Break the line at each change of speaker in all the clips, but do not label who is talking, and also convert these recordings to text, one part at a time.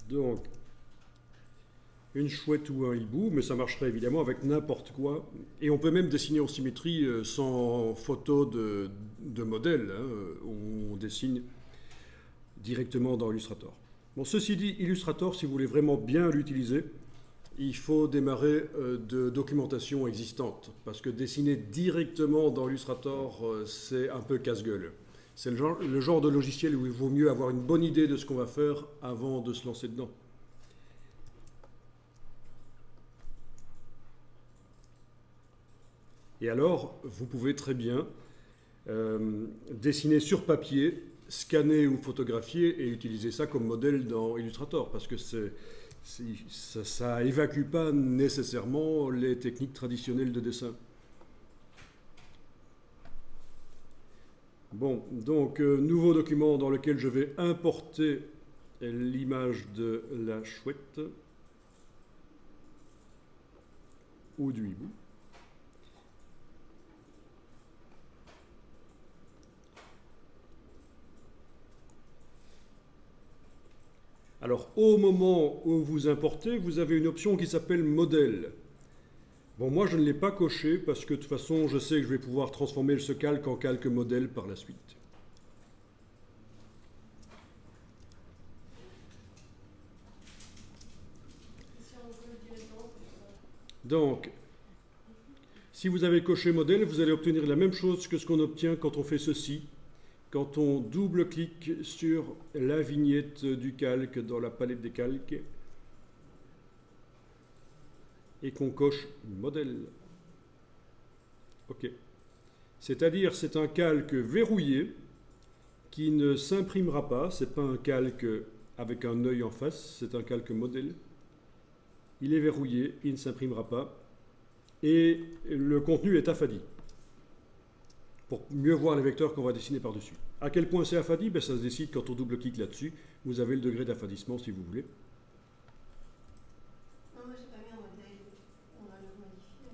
Donc, une chouette ou un hibou, mais ça marcherait évidemment avec n'importe quoi. Et on peut même dessiner en symétrie sans photo de modèle. Hein, on dessine directement dans Illustrator. Bon, ceci dit, Illustrator, si vous voulez vraiment bien l'utiliser, il faut démarrer de documentation existante. Parce que dessiner directement dans Illustrator, c'est un peu casse-gueule. C'est le genre de logiciel où il vaut mieux avoir une bonne idée de ce qu'on va faire avant de se lancer dedans. Et alors, vous pouvez très bien dessiner sur papier, scanner ou photographier et utiliser ça comme modèle dans Illustrator, parce que ça évacue pas nécessairement les techniques traditionnelles de dessin. Bon, donc nouveau document dans lequel je vais importer l'image de la chouette ou du hibou. Alors, au moment où vous importez, vous avez une option qui s'appelle modèle. Bon, moi, je ne l'ai pas coché parce que de toute façon, je sais que je vais pouvoir transformer ce calque en calque modèle par la suite. Donc, si vous avez coché modèle, vous allez obtenir la même chose que ce qu'on obtient quand on fait ceci. Quand on double-clique sur la vignette du calque dans la palette des calques et qu'on coche modèle. OK. C'est-à-dire, c'est un calque verrouillé qui ne s'imprimera pas. Ce n'est pas un calque avec un œil en face, c'est un calque modèle. Il est verrouillé, il ne s'imprimera pas. Et le contenu est affadi, pour mieux voir les vecteurs qu'on va dessiner par-dessus. À quel point c'est affadi? Ben, ça se décide quand on double-clique là-dessus. Vous avez le degré d'affadissement si vous voulez.
Non, moi j'ai pas mis un modèle. On va le modifier.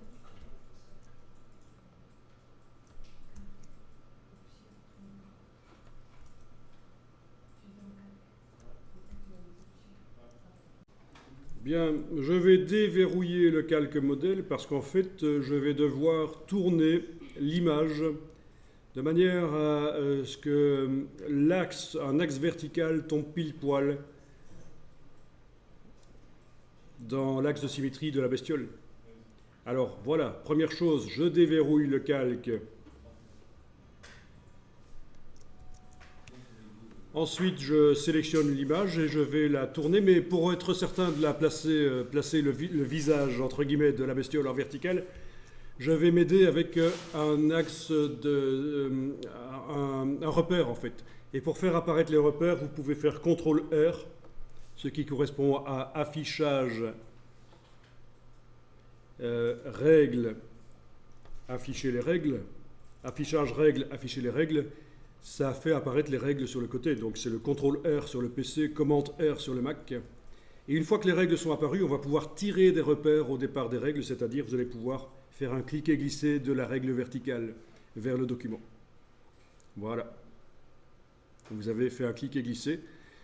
Bien, je vais déverrouiller le calque modèle parce qu'en fait, je vais devoir tourner l'image de manière à ce que un axe vertical tombe pile poil dans l'axe de symétrie de la bestiole. Alors voilà, première chose, je déverrouille le calque. Ensuite, je sélectionne l'image et je vais la tourner, mais pour être certain de la placer le visage, entre guillemets, de la bestiole en verticale, je vais m'aider avec un axe un repère, en fait. Et pour faire apparaître les repères, vous pouvez faire CTRL-R, ce qui correspond à affichage, règles, afficher les règles, affichage règles, afficher les règles. Ça fait apparaître les règles sur le côté. Donc c'est le CTRL-R sur le PC, Command-R sur le Mac. Et une fois que les règles sont apparues, on va pouvoir tirer des repères au départ des règles, c'est-à-dire vous allez pouvoir faire un cliquer-glisser de la règle verticale vers le document. Voilà. Vous avez fait un cliquer-glisser.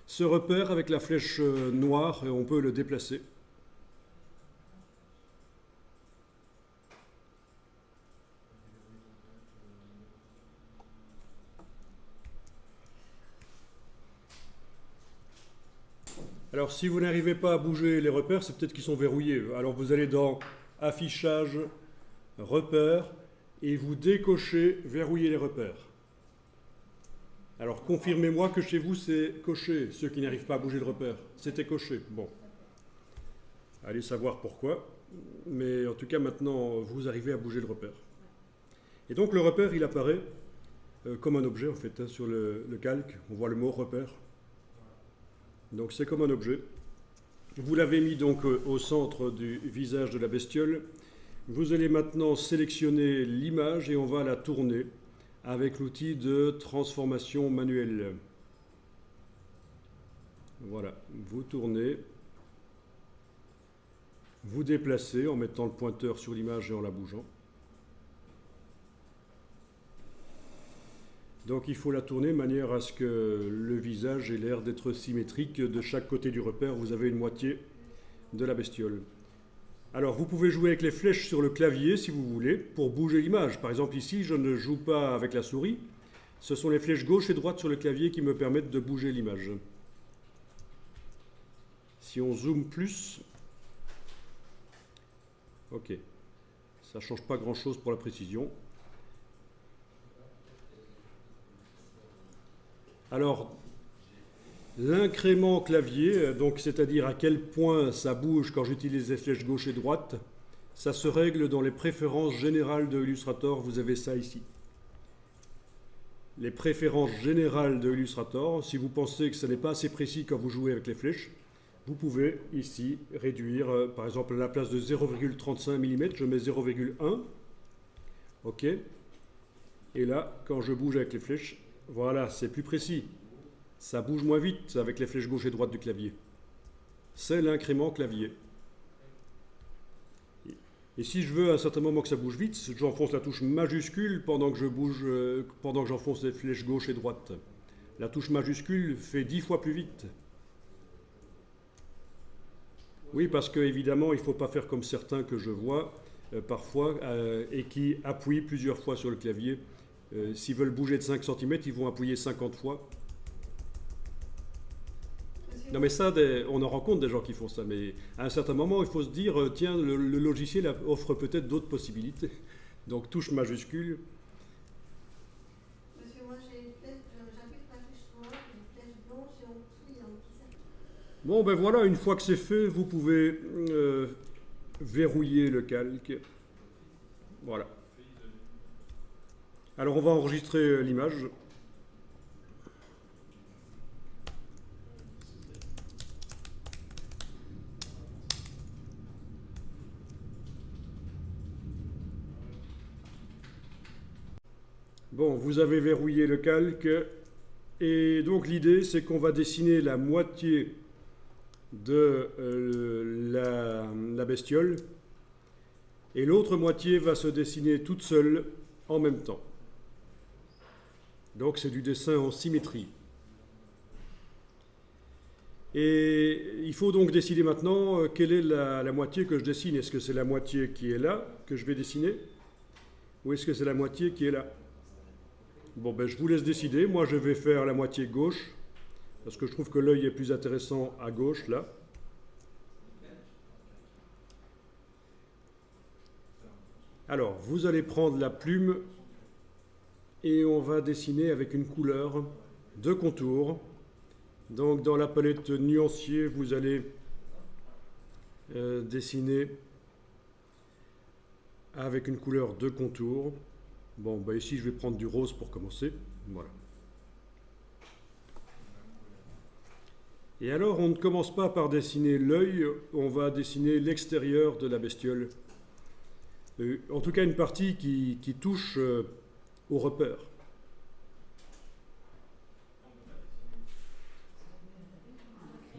Ce repère avec la flèche noire, on peut le déplacer. Alors si vous n'arrivez pas à bouger les repères, c'est peut-être qu'ils sont verrouillés. Alors vous allez dans Affichage, Repères, et vous décochez Verrouiller les repères. Alors confirmez-moi que chez vous c'est coché, ceux qui n'arrivent pas à bouger le repère. C'était coché. Bon. Allez savoir pourquoi. Mais en tout cas maintenant vous arrivez à bouger le repère. Et donc le repère il apparaît comme un objet en fait hein, sur le calque. On voit le mot repère. Donc c'est comme un objet. Vous l'avez mis donc au centre du visage de la bestiole. Vous allez maintenant sélectionner l'image et on va la tourner avec l'outil de transformation manuelle. Voilà, vous tournez, vous déplacez en mettant le pointeur sur l'image et en la bougeant. Donc il faut la tourner de manière à ce que le visage ait l'air d'être symétrique. De chaque côté du repère, vous avez une moitié de la bestiole. Alors vous pouvez jouer avec les flèches sur le clavier si vous voulez, pour bouger l'image. Par exemple ici, je ne joue pas avec la souris. Ce sont les flèches gauche et droite sur le clavier qui me permettent de bouger l'image. Si on zoome plus, ok, ça ne change pas grand-chose pour la précision. Alors, l'incrément clavier, donc c'est-à-dire à quel point ça bouge quand j'utilise les flèches gauche et droite, ça se règle dans les préférences générales de Illustrator. Vous avez ça ici. Les préférences générales de Illustrator, si vous pensez que ce n'est pas assez précis quand vous jouez avec les flèches, vous pouvez ici réduire, par exemple à la place de 0,35 mm, je mets 0,1. OK. Et là, quand je bouge avec les flèches, voilà, c'est plus précis. Ça bouge moins vite avec les flèches gauche et droite du clavier. C'est l'incrément clavier. Et si je veux à un certain moment que ça bouge vite, j'enfonce la touche majuscule pendant que je bouge, pendant que j'enfonce les flèches gauche et droite. La touche majuscule fait 10 fois plus vite. Oui, parce qu'évidemment, il ne faut pas faire comme certains que je vois parfois et qui appuient plusieurs fois sur le clavier. S'ils veulent bouger de 5 cm, ils vont appuyer 50 fois. Non mais ça, on en rencontre des gens qui font ça, mais à un certain moment, il faut se dire, tiens, le logiciel offre peut-être d'autres possibilités. Donc touche majuscule.
Parce que moi j'appuie sur la flèche noire, une flèche blanche et en dessous il y a un petit cercle.
Bon ben voilà, une fois que c'est fait, vous pouvez verrouiller le calque. Voilà. Alors on va enregistrer l'image. Bon, vous avez verrouillé le calque. Et donc l'idée, c'est qu'on va dessiner la moitié de la bestiole. Et l'autre moitié va se dessiner toute seule en même temps. Donc c'est du dessin en symétrie. Et il faut donc décider maintenant quelle est la moitié que je dessine. Est-ce que c'est la moitié qui est là que je vais dessiner? Ou est-ce que c'est la moitié qui est là? Bon, ben je vous laisse décider. Moi, je vais faire la moitié gauche, parce que je trouve que l'œil est plus intéressant à gauche, là. Alors, vous allez prendre la plume et on va dessiner avec une couleur de contour. Donc, dans la palette nuancier, vous allez dessiner avec une couleur de contour. Bon, bah ici, je vais prendre du rose pour commencer. Voilà. Et alors, on ne commence pas par dessiner l'œil, on va dessiner l'extérieur de la bestiole. En tout cas, une partie qui touche au repère.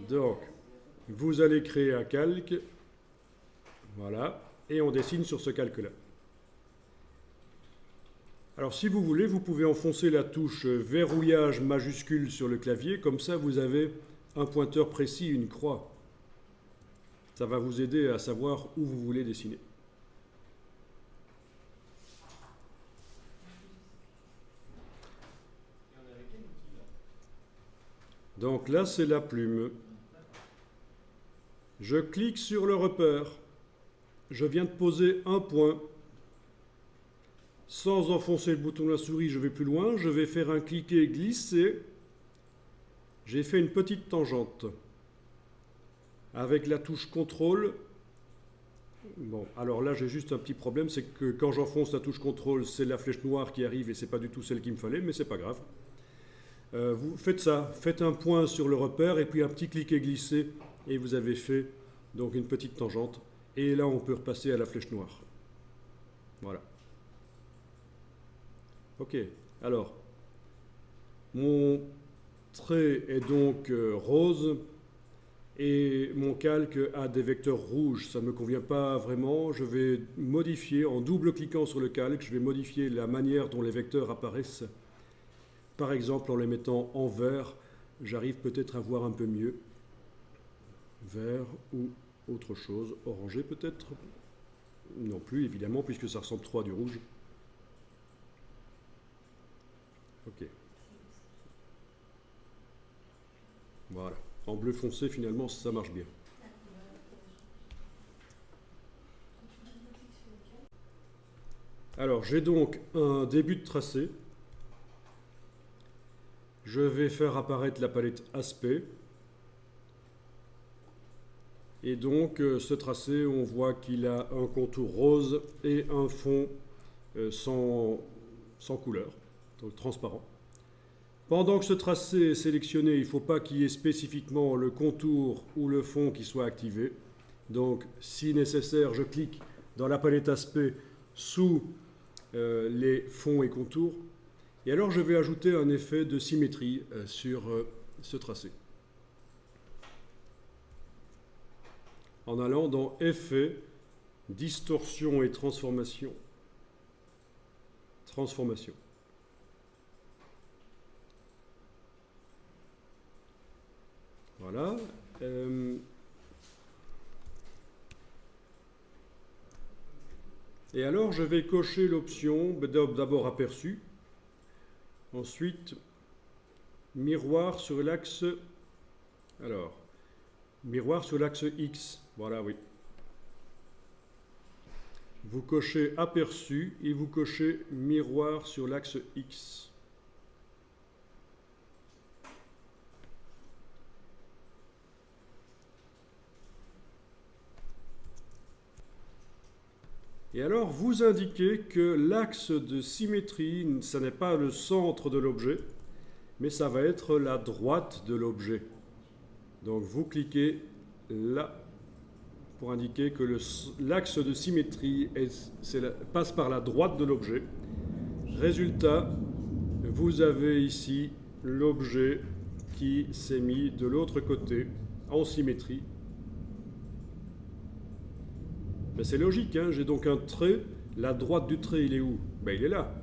Donc, vous allez créer un calque. Voilà. Et on dessine sur ce calque-là. Alors si vous voulez, vous pouvez enfoncer la touche verrouillage majuscule sur le clavier, comme ça vous avez un pointeur précis, une croix. Ça va vous aider à savoir où vous voulez dessiner. Donc là, c'est la plume. Je clique sur le repère. Je viens de poser un point. Sans enfoncer le bouton de la souris, je vais plus loin. Je vais faire un cliquer glisser. J'ai fait une petite tangente. Avec la touche contrôle. Bon, alors là, j'ai juste un petit problème, c'est que quand j'enfonce la touche contrôle, c'est la flèche noire qui arrive et c'est pas du tout celle qu'il me fallait, mais c'est pas grave. Vous faites ça, faites un point sur le repère et puis un petit cliquer glisser et vous avez fait donc une petite tangente. Et là, on peut repasser à la flèche noire. Voilà. Ok, alors, mon trait est donc rose et mon calque a des vecteurs rouges. Ça ne me convient pas vraiment. Je vais modifier, en double-cliquant sur le calque, je vais modifier la manière dont les vecteurs apparaissent par exemple en les mettant en vert, j'arrive peut-être à voir un peu mieux. Vert ou autre chose, orangé peut-être? Non plus évidemment puisque ça ressemble trop à du rouge. Ok. Voilà. En bleu foncé finalement ça marche bien. Alors j'ai donc un début de tracé. Je vais faire apparaître la palette aspect. Et donc ce tracé, on voit qu'il a un contour rose et un fond sans couleur, donc transparent. Pendant que ce tracé est sélectionné, il ne faut pas qu'il y ait spécifiquement le contour ou le fond qui soit activé. Donc si nécessaire, je clique dans la palette aspect sous les fonds et contours. Et alors je vais ajouter un effet de symétrie sur ce tracé. En allant dans Effet, Distorsion et Transformation. Transformation. Voilà. Et alors, je vais cocher l'option, d'abord aperçu, ensuite miroir sur l'axe, alors, miroir sur l'axe X, voilà, oui. Vous cochez aperçu et vous cochez miroir sur l'axe X. Et alors, vous indiquez que l'axe de symétrie, ce n'est pas le centre de l'objet, mais ça va être la droite de l'objet. Donc, vous cliquez là pour indiquer que l'axe de symétrie passe par la droite de l'objet. Résultat, vous avez ici l'objet qui s'est mis de l'autre côté en symétrie. Ben c'est logique, hein, j'ai donc un trait. La droite du trait, il est où? Ben, il est là.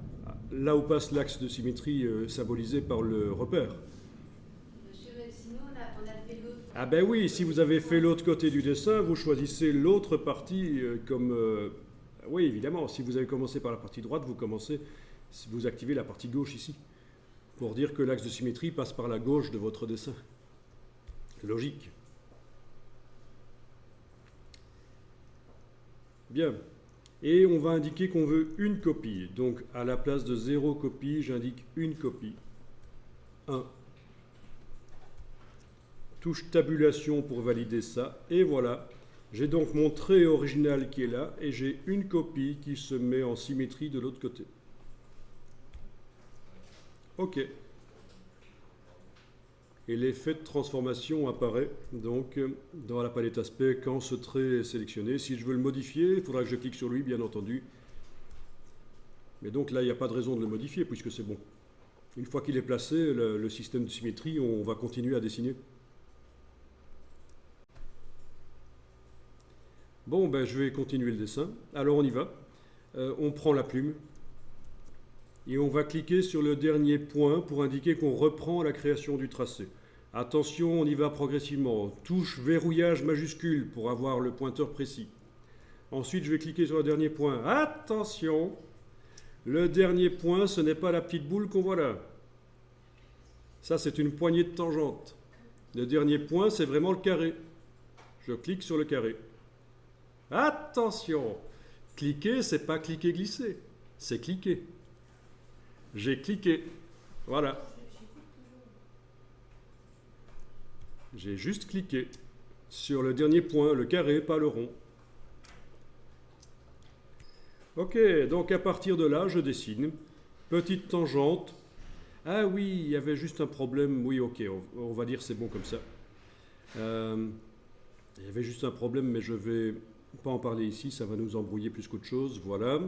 Là où passe l'axe de symétrie symbolisé par le repère.
Monsieur, sinon on a fait l'autre.
Ah ben oui, si vous avez fait l'autre côté du dessin, vous choisissez l'autre partie comme... oui, évidemment, si vous avez commencé par la partie droite, vous activez la partie gauche ici. Pour dire que l'axe de symétrie passe par la gauche de votre dessin. Logique. Bien. Et on va indiquer qu'on veut une copie. Donc, à la place de 0 copie, j'indique une copie. 1. Touche tabulation pour valider ça. Et voilà. J'ai donc mon trait original qui est là. Et j'ai une copie qui se met en symétrie de l'autre côté. OK. Et l'effet de transformation apparaît donc dans la palette aspect quand ce trait est sélectionné. Si je veux le modifier, il faudra que je clique sur lui, bien entendu. Mais donc là, il n'y a pas de raison de le modifier puisque c'est bon. Une fois qu'il est placé, le système de symétrie, on va continuer à dessiner. Bon, ben, je vais continuer le dessin. Alors on y va. On prend la plume. Et on va cliquer sur le dernier point pour indiquer qu'on reprend la création du tracé. Attention, on y va progressivement. Touche verrouillage majuscule pour avoir le pointeur précis. Ensuite, je vais cliquer sur le dernier point. Attention, le dernier point, ce n'est pas la petite boule qu'on voit là. Ça, c'est une poignée de tangente. Le dernier point, c'est vraiment le carré. Je clique sur le carré. Attention, cliquer, c'est pas cliquer, glisser. C'est cliquer. J'ai cliqué. Voilà. J'ai juste cliqué sur le dernier point, le carré, pas le rond. Ok, donc à partir de là, je dessine. Petite tangente. Ah oui, il y avait juste un problème. Oui, ok, on va dire c'est bon comme ça. Il y avait juste un problème, mais je vais pas en parler ici, ça va nous embrouiller plus qu'autre chose. Voilà.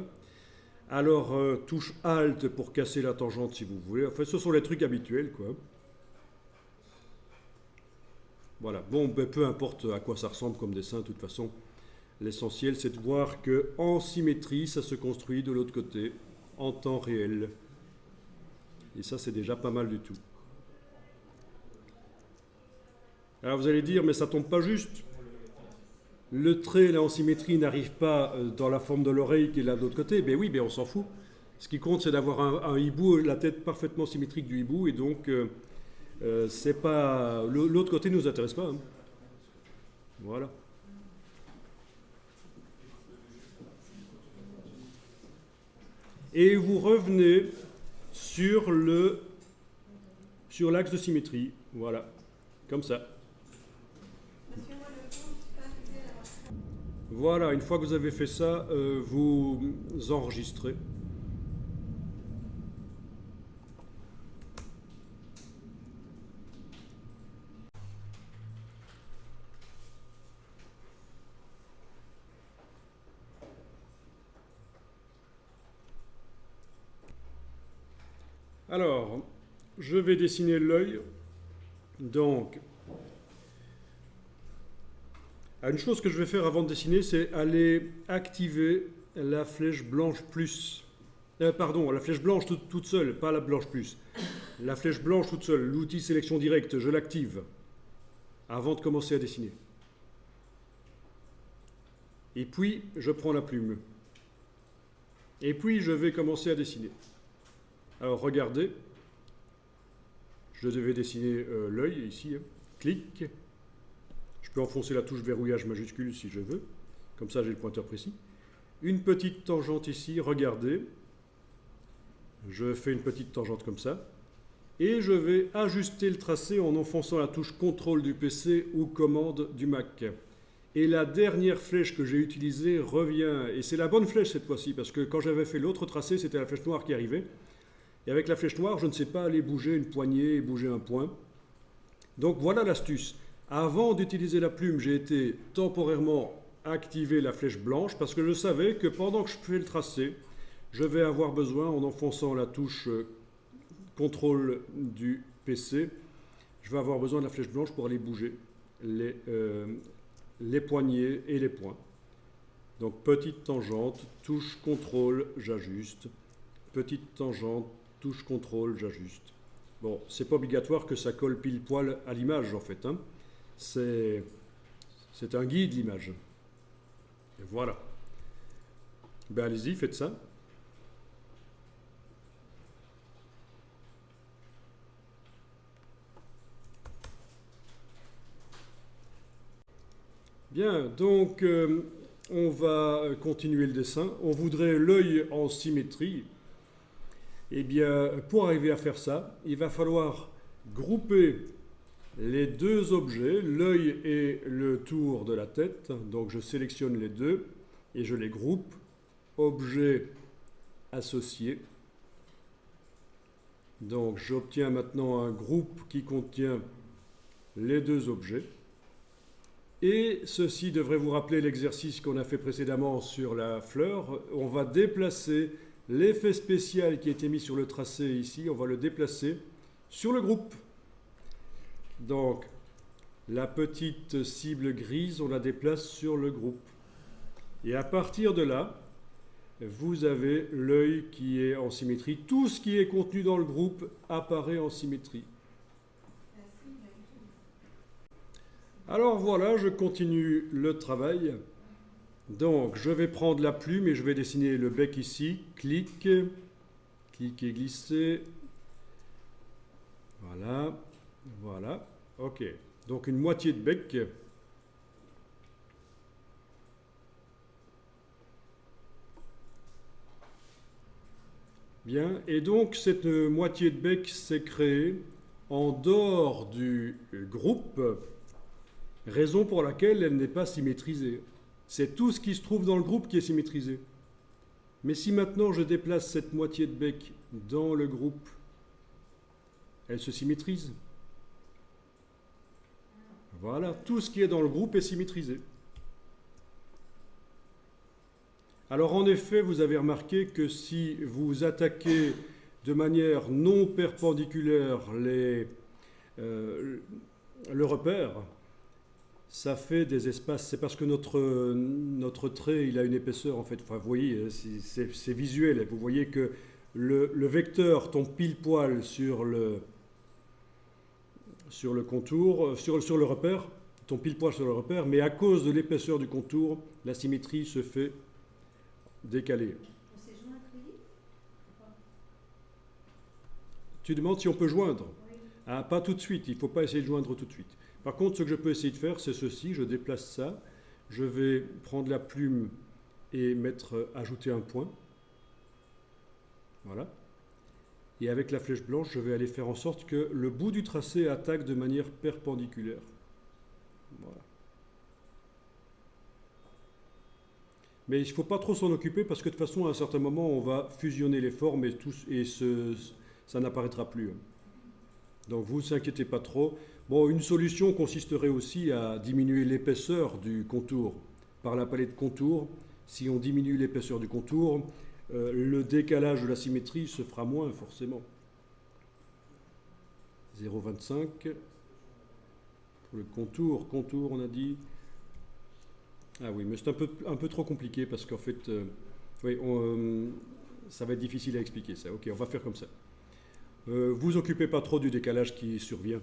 Alors, touche Alt pour casser la tangente si vous voulez. Enfin, ce sont les trucs habituels, quoi. Voilà. Bon, ben, peu importe à quoi ça ressemble comme dessin, de toute façon. L'essentiel, c'est de voir qu'en symétrie, ça se construit de l'autre côté, en temps réel. Et ça, c'est déjà pas mal du tout. Alors vous allez dire, mais ça tombe pas juste. Le trait, là, en symétrie, n'arrive pas dans la forme de l'oreille qui est là de l'autre côté. Ben oui, ben on s'en fout. Ce qui compte, c'est d'avoir un hibou, la tête parfaitement symétrique du hibou, et donc c'est pas l'autre côté ne nous intéresse pas. Hein. Voilà. Et vous revenez sur l'axe de symétrie, voilà, comme ça. Voilà, une fois que vous avez fait ça, vous enregistrez. Alors, je vais dessiner l'œil. Donc, une chose que je vais faire avant de dessiner, c'est aller activer la flèche blanche plus. Pardon, la flèche blanche toute seule, pas la blanche plus. La flèche blanche toute seule, l'outil sélection directe, je l'active avant de commencer à dessiner. Et puis, je prends la plume. Et puis, je vais commencer à dessiner. Alors, regardez. Je devais dessiner l'œil ici. Hein. Clic. Je peux enfoncer la touche verrouillage majuscule si je veux. Comme ça, j'ai le pointeur précis. Une petite tangente ici. Regardez. Je fais une petite tangente comme ça. Et je vais ajuster le tracé en enfonçant la touche contrôle du PC ou commande du Mac. Et la dernière flèche que j'ai utilisée revient. Et c'est la bonne flèche cette fois-ci, parce que quand j'avais fait l'autre tracé, c'était la flèche noire qui arrivait. Et avec la flèche noire, je ne sais pas aller bouger une poignée et bouger un point. Donc voilà l'astuce. Avant d'utiliser la plume, j'ai été temporairement activer la flèche blanche parce que je savais que pendant que je fais le tracé, je vais avoir besoin, en enfonçant la touche contrôle du PC, je vais avoir besoin de la flèche blanche pour aller bouger les poignées et les points. Donc petite tangente, touche contrôle, j'ajuste. Petite tangente, touche contrôle, j'ajuste. Bon, c'est pas obligatoire que ça colle pile poil à l'image en fait. Hein. C'est un guide l'image. Et voilà. Ben allez-y, faites ça. Bien, donc on va continuer le dessin. On voudrait l'œil en symétrie. Eh bien, pour arriver à faire ça, il va falloir grouper les deux objets, l'œil et le tour de la tête. Donc je sélectionne les deux et je les groupe. Objet associé. Donc j'obtiens maintenant un groupe qui contient les deux objets. Et ceci devrait vous rappeler l'exercice qu'on a fait précédemment sur la fleur. On va déplacer l'effet spécial qui a été mis sur le tracé ici, on va le déplacer sur le groupe. Donc, la petite cible grise, on la déplace sur le groupe. Et à partir de là, vous avez l'œil qui est en symétrie. Tout ce qui est contenu dans le groupe apparaît en symétrie. Alors voilà, je continue le travail. Donc, je vais prendre la plume et je vais dessiner le bec ici. Clic, clic et glisser. Voilà, voilà. Ok. Donc, une moitié de bec. Bien. Et donc, cette moitié de bec s'est créée en dehors du groupe, raison pour laquelle elle n'est pas symétrisée. C'est tout ce qui se trouve dans le groupe qui est symétrisé. Mais si maintenant je déplace cette moitié de bec dans le groupe, elle se symétrise. Voilà, tout ce qui est dans le groupe est symétrisé. Alors en effet, vous avez remarqué que si vous attaquez de manière non perpendiculaire le repère, ça fait des espaces. C'est parce que notre trait, il a une épaisseur en fait. Enfin, vous voyez, c'est visuel. Vous voyez que le vecteur tombe pile poil sur le contour, sur le repère, tombe pile poil sur le repère, mais à cause de l'épaisseur du contour, la symétrie se fait décaler.
On s'est joint très vite ou pas?
Tu demandes si on peut joindre?
Oui.
Ah, pas tout de suite, il ne faut pas essayer de joindre tout de suite. Par contre, ce que je peux essayer de faire, c'est ceci, je déplace ça, je vais prendre la plume et ajouter un point. Voilà. Et avec la flèche blanche, je vais aller faire en sorte que le bout du tracé attaque de manière perpendiculaire. Voilà. Mais il ne faut pas trop s'en occuper parce que de toute façon, à un certain moment, on va fusionner les formes et ça n'apparaîtra plus. Donc vous ne vous inquiétez pas trop. Bon, une solution consisterait aussi à diminuer l'épaisseur du contour par la palette contour. Si on diminue l'épaisseur du contour, le décalage de la symétrie se fera moins forcément. 0,25 pour le contour, on a dit. Ah oui, mais c'est un peu trop compliqué parce qu'en fait, oui, ça va être difficile à expliquer ça. Ok, on va faire comme ça. Vous occupez pas trop du décalage qui survient.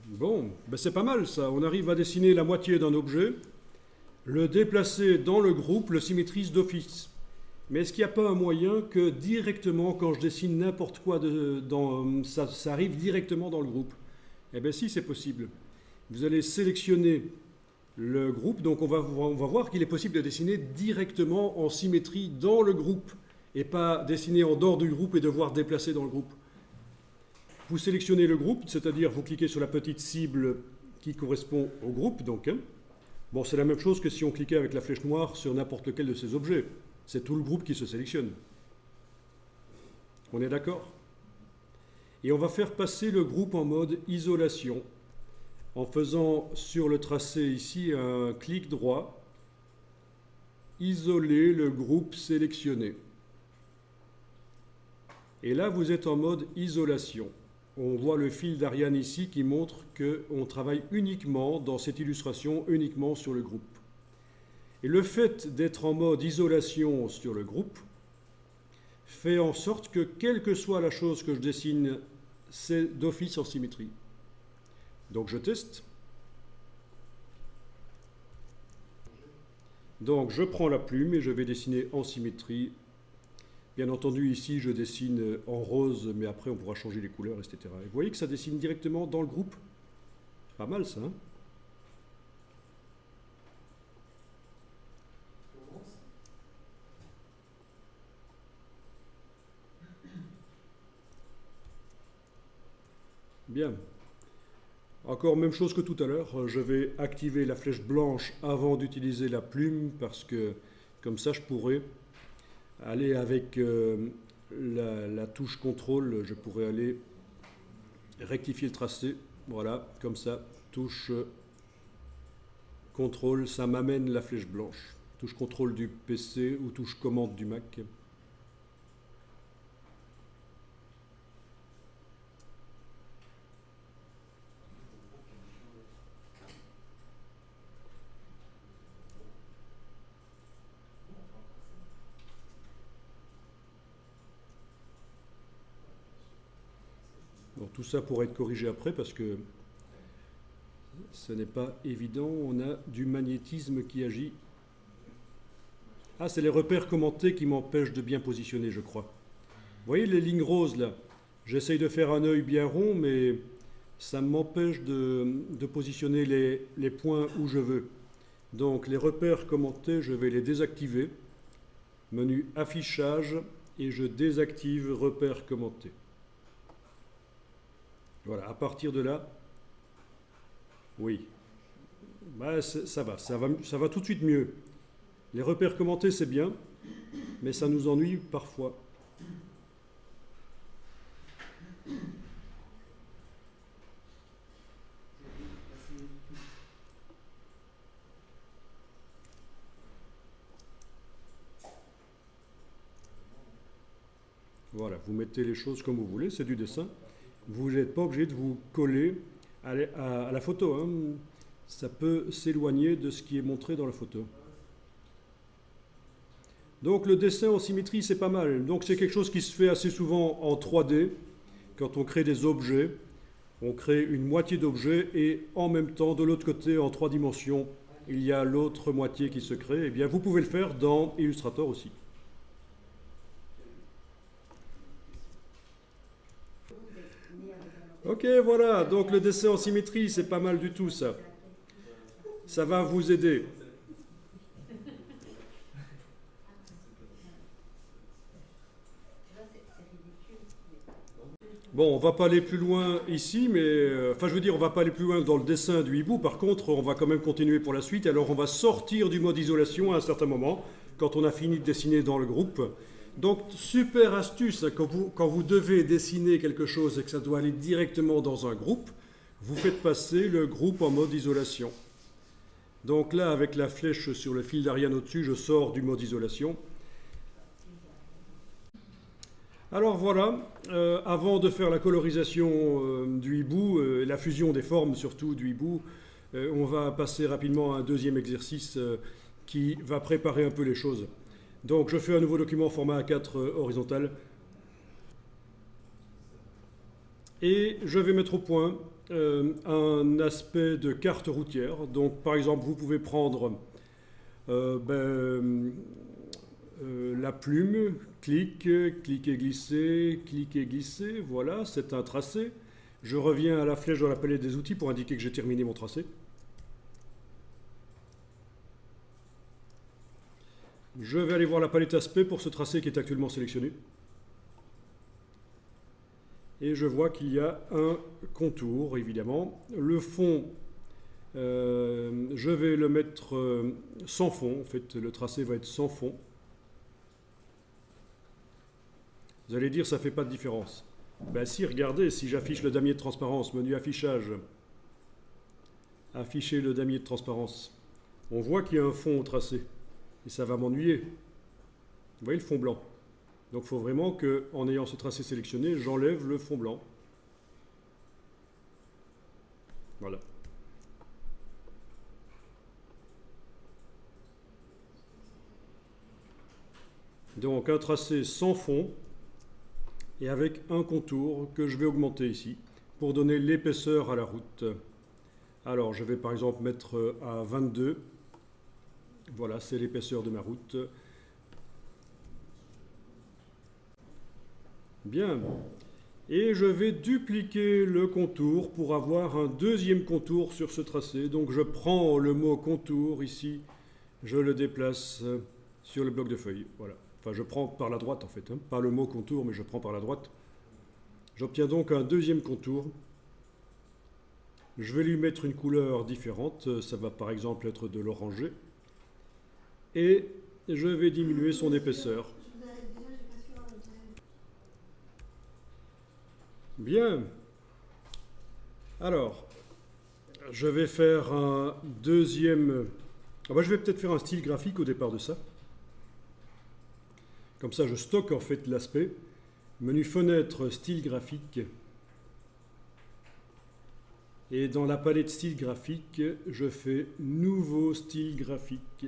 Bon, ben c'est pas mal ça. On arrive à dessiner la moitié d'un objet, le déplacer dans le groupe, le symétrise d'office. Mais est-ce qu'il n'y a pas un moyen que directement, quand je dessine n'importe quoi, ça arrive directement dans le groupe? Eh bien si, c'est possible. Vous allez sélectionner le groupe, donc on va voir qu'il est possible de dessiner directement en symétrie dans le groupe, et pas dessiner en dehors du groupe et devoir déplacer dans le groupe. Vous sélectionnez le groupe, c'est-à-dire vous cliquez sur la petite cible qui correspond au groupe, donc. Bon, c'est la même chose que si on cliquait avec la flèche noire sur n'importe lequel de ces objets. C'est tout le groupe qui se sélectionne. On est d'accord? Et on va faire passer le groupe en mode isolation en faisant sur le tracé ici un clic droit, isoler le groupe sélectionné. Et là, vous êtes en mode isolation. On voit le fil d'Ariane ici qui montre qu'on travaille uniquement, dans cette illustration, uniquement sur le groupe. Et le fait d'être en mode isolation sur le groupe fait en sorte que, quelle que soit la chose que je dessine, c'est d'office en symétrie. Donc je teste. Donc je prends la plume et je vais dessiner en symétrie. Bien entendu, ici, je dessine en rose, mais après, on pourra changer les couleurs, etc. Et vous voyez que ça dessine directement dans le groupe. Pas mal, ça, hein? Bien. Encore même chose que tout à l'heure, je vais activer la flèche blanche avant d'utiliser la plume, parce que, comme ça, je pourrais aller avec la touche contrôle, je pourrais aller rectifier le tracé. Voilà, comme ça, touche contrôle, ça m'amène la flèche blanche. Touche contrôle du PC ou touche commande du Mac. Bon, tout ça pourrait être corrigé après parce que ce n'est pas évident. On a du magnétisme qui agit. Ah, c'est les repères commentés qui m'empêchent de bien positionner, je crois. Vous voyez les lignes roses là? J'essaye de faire un œil bien rond, mais ça m'empêche de positionner les points où je veux. Donc les repères commentés, je vais les désactiver. Menu affichage et je désactive repères commentés. Voilà, à partir de là, oui, bah, ça va tout de suite mieux. Les repères commentés, c'est bien, mais ça nous ennuie parfois. Voilà, vous mettez les choses comme vous voulez, c'est du dessin. Vous n'êtes pas obligé de vous coller à la photo, hein. ça peut s'éloigner de ce qui est montré dans la photo. Donc le dessin en symétrie, c'est pas mal. Donc c'est quelque chose qui se fait assez souvent en 3D, quand on crée des objets. On crée une moitié d'objet et en même temps, de l'autre côté, en 3 dimensions, il y a l'autre moitié qui se crée. Eh bien, vous pouvez le faire dans Illustrator aussi. Ok, voilà, donc le dessin en symétrie, c'est pas mal du tout ça. Ça va vous aider. Bon, on va pas aller plus loin ici, mais enfin je veux dire, on va pas aller plus loin dans le dessin du hibou. Par contre, on va quand même continuer pour la suite. Alors on va sortir du mode isolation à un certain moment, quand on a fini de dessiner dans le groupe. Donc super astuce, quand vous devez dessiner quelque chose et que ça doit aller directement dans un groupe, vous faites passer le groupe en mode isolation. Donc là, avec la flèche sur le fil d'Ariane au-dessus, je sors du mode isolation. Alors voilà, avant de faire la colorisation du hibou, la fusion des formes surtout du hibou, on va passer rapidement à un deuxième exercice qui va préparer un peu les choses. Donc je fais un nouveau document format A4 horizontal et je vais mettre au point un aspect de carte routière. Donc par exemple, vous pouvez prendre la plume, clic et glisser, voilà, c'est un tracé. Je reviens à la flèche dans la palette des outils pour indiquer que j'ai terminé mon tracé. Je vais aller voir la palette aspect pour ce tracé qui est actuellement sélectionné. Et je vois qu'il y a un contour, évidemment. Le fond, je vais le mettre sans fond. En fait, le tracé va être sans fond. Vous allez dire, ça ne fait pas de différence. Ben si, regardez, si j'affiche le damier de transparence, menu affichage, afficher le damier de transparence, on voit qu'il y a un fond au tracé. Et ça va m'ennuyer. Vous voyez le fond blanc. Donc il faut vraiment qu'en ayant ce tracé sélectionné, j'enlève le fond blanc. Voilà. Donc un tracé sans fond et avec un contour que je vais augmenter ici pour donner l'épaisseur à la route. Alors je vais par exemple mettre à 22. Voilà, c'est l'épaisseur de ma route. Bien. Et je vais dupliquer le contour pour avoir un deuxième contour sur ce tracé. Donc je prends le mot contour ici, je le déplace sur le bloc de feuilles. Voilà. Enfin, je prends par la droite en fait, hein. Pas le mot contour, mais je prends par la droite. J'obtiens donc un deuxième contour. Je vais lui mettre une couleur différente. Ça va par exemple être de l'orangé. Et je vais diminuer son épaisseur. Bien. Alors, je vais faire un deuxième... je vais peut-être faire un style graphique au départ de ça. Comme ça, je stocke en fait l'aspect. Menu fenêtre, style graphique. Et dans la palette style graphique, je fais nouveau style graphique.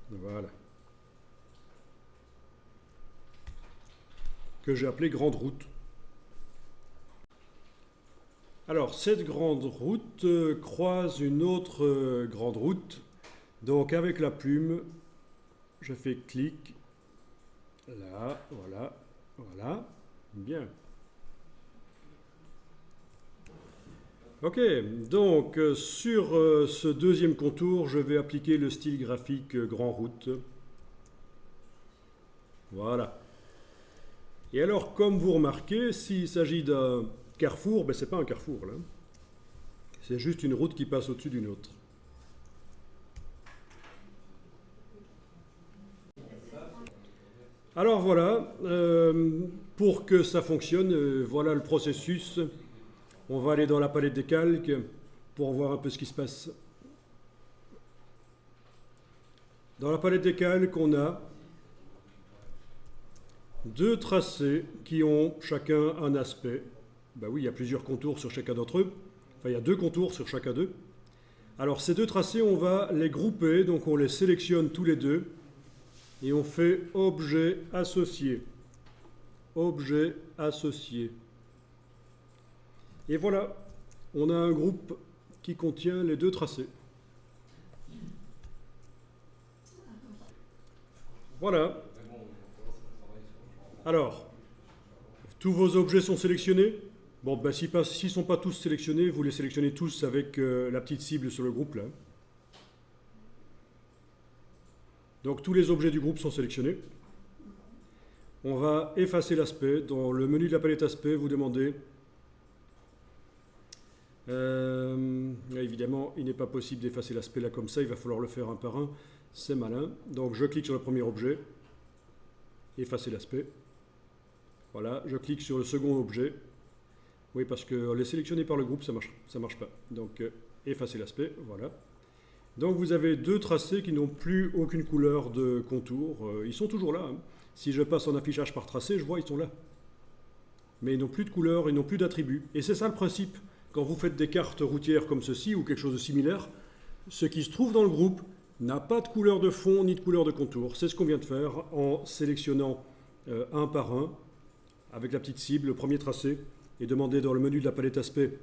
Voilà. Que j'ai appelé grande route. Alors, cette grande route croise une autre grande route. Donc, avec la plume, je fais clic. Là, voilà, voilà. Bien. Ok, donc sur ce deuxième contour, je vais appliquer le style graphique grand route. Voilà. Et alors, comme vous remarquez, s'il s'agit d'un carrefour, ben, ce n'est pas un carrefour, là. C'est juste une route qui passe au-dessus d'une autre. Alors voilà, pour que ça fonctionne, voilà le processus. On va aller dans la palette des calques pour voir un peu ce qui se passe. Dans la palette des calques, on a deux tracés qui ont chacun un aspect. Ben oui, il y a plusieurs contours sur chacun d'entre eux. Enfin, il y a deux contours sur chacun d'eux. Alors ces deux tracés, on va les grouper, donc on les sélectionne tous les deux et on fait objet associé. Objet associé. Et voilà, on a un groupe qui contient les deux tracés. Voilà. Alors, tous vos objets sont sélectionnés. Bon, ben, s'ils ne sont pas tous sélectionnés, vous les sélectionnez tous avec la petite cible sur le groupe, là. Donc, tous les objets du groupe sont sélectionnés. On va effacer l'aspect. Dans le menu de la palette aspect, vous demandez... évidemment, il n'est pas possible d'effacer l'aspect là comme ça. Il va falloir le faire un par un. C'est malin. Donc, je clique sur le premier objet. Effacer l'aspect. Voilà, je clique sur le second objet. Oui, parce que les sélectionner par le groupe, ça marche pas. Donc, effacer l'aspect, voilà. Donc, vous avez deux tracés qui n'ont plus aucune couleur de contour. Ils sont toujours là. Hein. Si je passe en affichage par tracé, je vois, ils sont là. Mais ils n'ont plus de couleur, ils n'ont plus d'attributs. Et c'est ça le principe. Quand vous faites des cartes routières comme ceci, ou quelque chose de similaire, ce qui se trouve dans le groupe n'a pas de couleur de fond, ni de couleur de contour. C'est ce qu'on vient de faire en sélectionnant un par un, avec la petite cible, le premier tracé, et demander dans le menu de la palette aspect,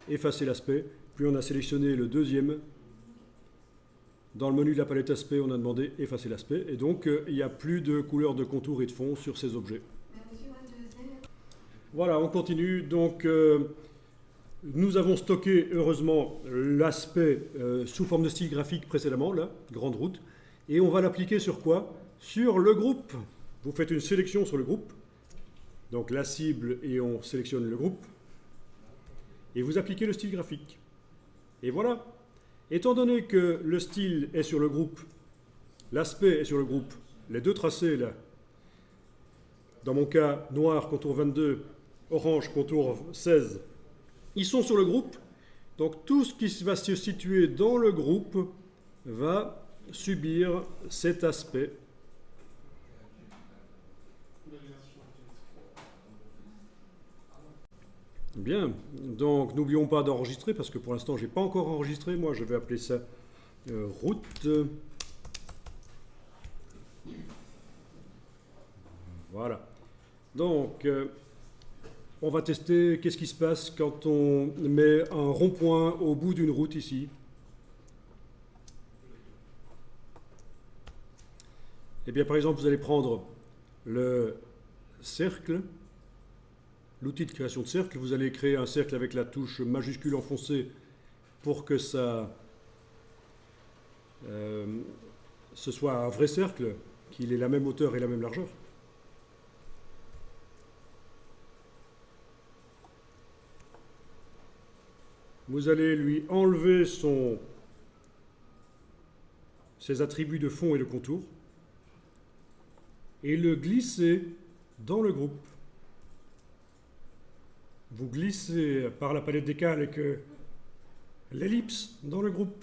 effacer l'aspect, puis on a sélectionné le deuxième. Dans le menu de la palette aspect, on a demandé effacer l'aspect, et donc il n'y a plus de couleur de contour et de fond sur ces objets. Voilà, on continue. Donc, nous avons stocké, heureusement, l'aspect sous forme de style graphique précédemment, là, grande route, et on va l'appliquer sur quoi? Sur le groupe. Vous faites une sélection sur le groupe. Donc la cible et on sélectionne le groupe. Et vous appliquez le style graphique. Et voilà. Étant donné que le style est sur le groupe, l'aspect est sur le groupe, les deux tracés là, dans mon cas, noir, contour 22, orange, contour 16, ils sont sur le groupe. Donc tout ce qui va se situer dans le groupe va subir cet aspect. Bien, donc n'oublions pas d'enregistrer, parce que pour l'instant, je n'ai pas encore enregistré. Moi, je vais appeler ça route. Voilà. Donc, on va tester qu'est-ce qui se passe quand on met un rond-point au bout d'une route ici. Eh bien, par exemple, vous allez prendre le cercle. L'outil de création de cercle, vous allez créer un cercle avec la touche majuscule enfoncée pour que ça ce soit un vrai cercle, qu'il ait la même hauteur et la même largeur. Vous allez lui enlever ses attributs de fond et de contour et le glisser dans le groupe. Vous glissez par la palette d'écale avec l'ellipse dans le groupe.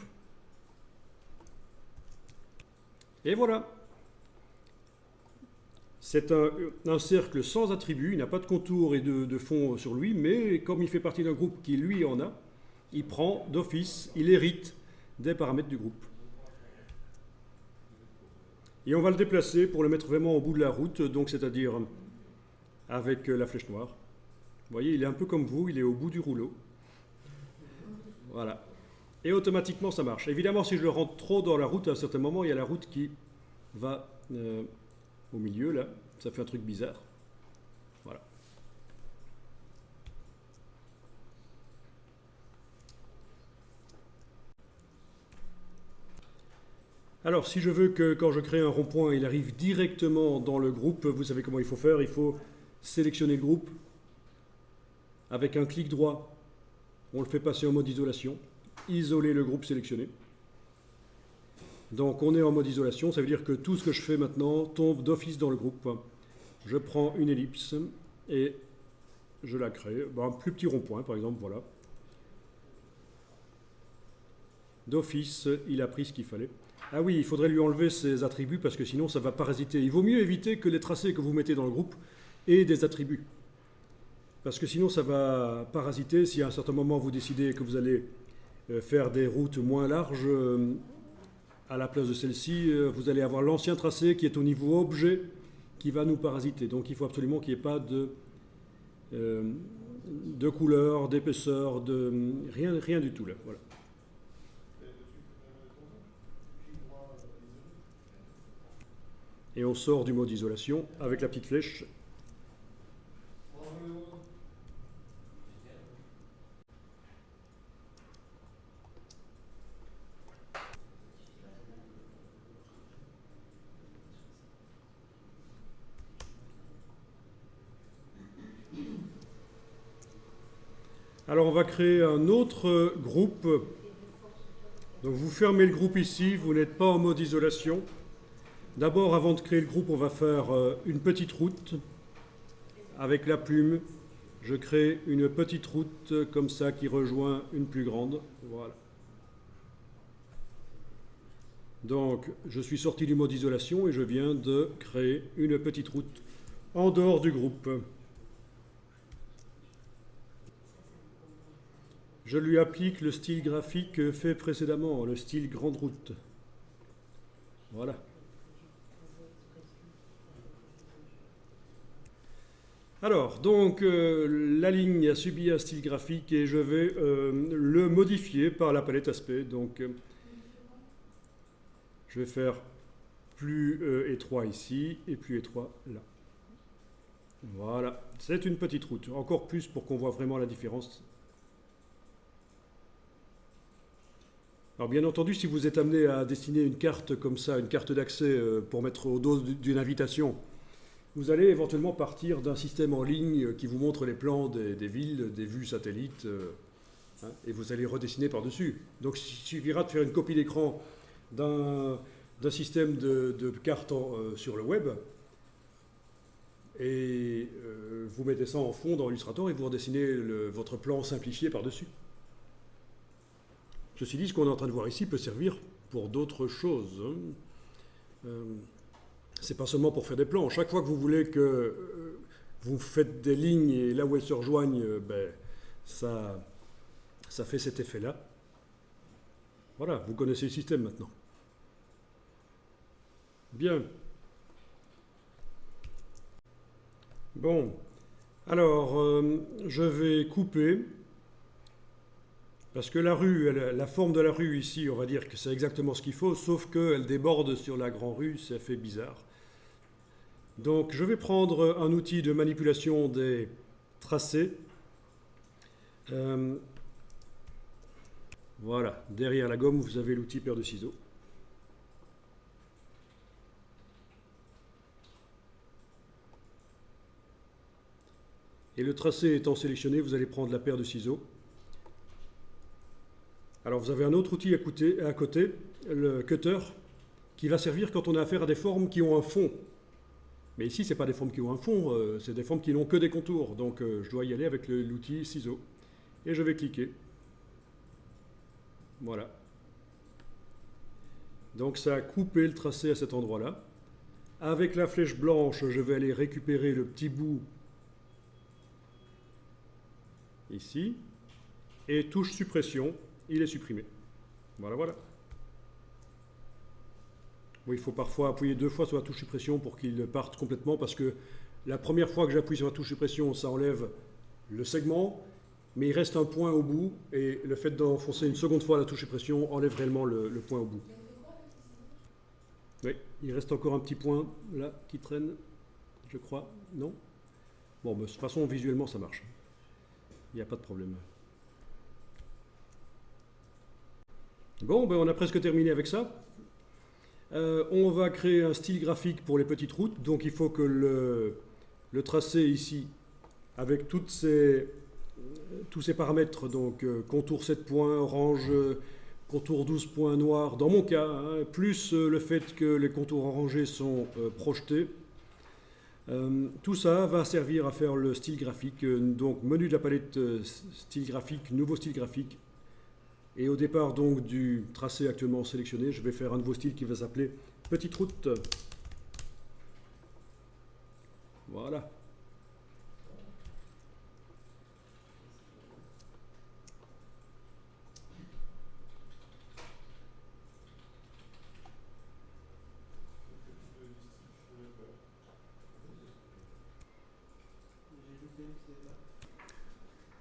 Et voilà. C'est un cercle sans attributs, il n'a pas de contour et de fond sur lui, mais comme il fait partie d'un groupe qui lui en a, il prend d'office, il hérite des paramètres du groupe. Et on va le déplacer pour le mettre vraiment au bout de la route, donc c'est-à-dire avec la flèche noire. Vous voyez, il est un peu comme vous, il est au bout du rouleau. Voilà. Et automatiquement, ça marche. Évidemment, si je le rentre trop dans la route, à un certain moment, il y a la route qui va au milieu, là. Ça fait un truc bizarre. Voilà. Alors, si je veux que quand je crée un rond-point, il arrive directement dans le groupe, vous savez comment il faut faire. Il faut sélectionner le groupe. Avec un clic droit, on le fait passer en mode isolation. Isoler le groupe sélectionné. Donc on est en mode isolation, ça veut dire que tout ce que je fais maintenant tombe d'office dans le groupe. Je prends une ellipse et je la crée. Un plus petit rond-point par exemple, voilà. d'office, il a pris ce qu'il fallait. Ah oui, il faudrait lui enlever ses attributs parce que sinon ça va parasiter. Il vaut mieux éviter que les tracés que vous mettez dans le groupe aient des attributs. Parce que sinon ça va parasiter. Si à un certain moment vous décidez que vous allez faire des routes moins larges, à la place de celle-ci, vous allez avoir l'ancien tracé qui est au niveau objet qui va nous parasiter. Donc il faut absolument qu'il n'y ait pas de couleur, d'épaisseur, rien du tout là. Voilà. Et on sort du mode isolation avec la petite flèche. Alors on va créer un autre groupe. Donc vous fermez le groupe ici, vous n'êtes pas en mode isolation. D'abord, avant de créer le groupe, on va faire une petite route. Avec la plume, je crée une petite route comme ça qui rejoint une plus grande. Voilà. Donc, je suis sorti du mode isolation et je viens de créer une petite route en dehors du groupe. Je lui applique le style graphique fait précédemment, le style grande route. Voilà. Alors, donc, la ligne a subi un style graphique et je vais le modifier par la palette aspect. Donc, je vais faire plus étroit ici et plus étroit là. Voilà, c'est une petite route. Encore plus pour qu'on voit vraiment la différence. Alors bien entendu, si vous êtes amené à dessiner une carte comme ça, une carte d'accès pour mettre au dos d'une invitation, vous allez éventuellement partir d'un système en ligne qui vous montre les plans des villes, des vues satellites, et vous allez redessiner par-dessus. Donc il suffira de faire une copie d'écran d'un système de cartes sur le web, et vous mettez ça en fond dans Illustrator et vous redessinez votre plan simplifié par-dessus. Ceci dit, ce qu'on est en train de voir ici peut servir pour d'autres choses. C'est pas seulement pour faire des plans. Chaque fois que vous voulez que vous faites des lignes et là où elles se rejoignent, ça fait cet effet-là. Voilà, vous connaissez le système maintenant. Bien. Bon, alors je vais couper. Parce que la rue, la forme de la rue ici, on va dire que c'est exactement ce qu'il faut, sauf qu'elle déborde sur la grande rue, ça fait bizarre. Donc je vais prendre un outil de manipulation des tracés. Voilà, derrière la gomme, vous avez l'outil paire de ciseaux. Et le tracé étant sélectionné, vous allez prendre la paire de ciseaux. Alors vous avez un autre outil à côté, le cutter, qui va servir quand on a affaire à des formes qui ont un fond. Mais ici, ce n'est pas des formes qui ont un fond, c'est des formes qui n'ont que des contours. Donc je dois y aller avec l'outil ciseaux. Et je vais cliquer. Voilà. Donc ça a coupé le tracé à cet endroit-là. Avec la flèche blanche, je vais aller récupérer le petit bout ici. Et touche suppression. Il est supprimé. Voilà, voilà. Oui, il faut parfois appuyer 2 fois sur la touche suppression pour qu'il parte complètement, parce que la première fois que j'appuie sur la touche suppression, ça enlève le segment, mais il reste un point au bout, et le fait d'enfoncer une seconde fois la touche suppression enlève réellement le point au bout. Oui, il reste encore un petit point là qui traîne, je crois. Non? Bon, de toute façon, visuellement, ça marche. Il n'y a pas de problème. Bon, on a presque terminé avec ça. On va créer un style graphique pour les petites routes. Donc il faut que le tracé ici, avec tous ces paramètres, donc contour 7 points orange, contour 12 points noir, dans mon cas, plus le fait que les contours orangés sont projetés, tout ça va servir à faire le style graphique. Donc menu de la palette style graphique, nouveau style graphique. Et au départ donc du tracé actuellement sélectionné, je vais faire un nouveau style qui va s'appeler petite route. Voilà.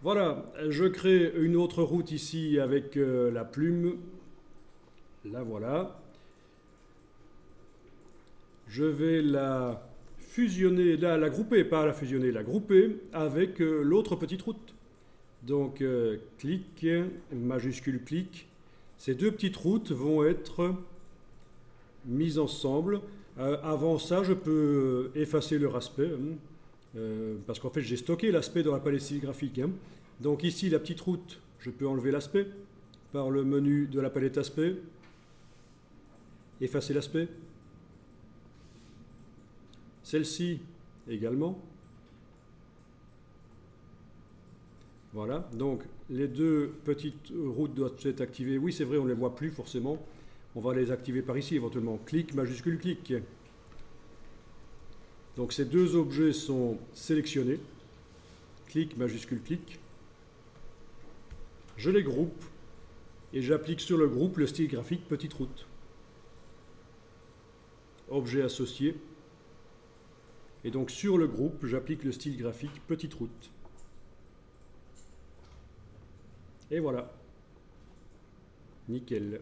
Voilà, je crée une autre route ici avec la plume. La voilà. Je vais la fusionner, la grouper, pas la fusionner, la grouper avec l'autre petite route. Donc clic, majuscule clic. Ces deux petites routes vont être mises ensemble. Avant ça, je peux effacer leur aspect, parce qu'en fait j'ai stocké l'aspect dans la palette styligraphique. Donc ici, la petite route, je peux enlever l'aspect par le menu de la palette aspect, effacer l'aspect. Celle-ci également. Voilà, donc les deux petites routes doivent être activées. Oui, c'est vrai, on ne les voit plus forcément. On va les activer par ici éventuellement. Clic, majuscule, clic. Donc ces deux objets sont sélectionnés. Clic, majuscule, clic. Je les groupe et j'applique sur le groupe le style graphique petite route. Objet associé. Et donc sur le groupe, j'applique le style graphique petite route. Et voilà. Nickel.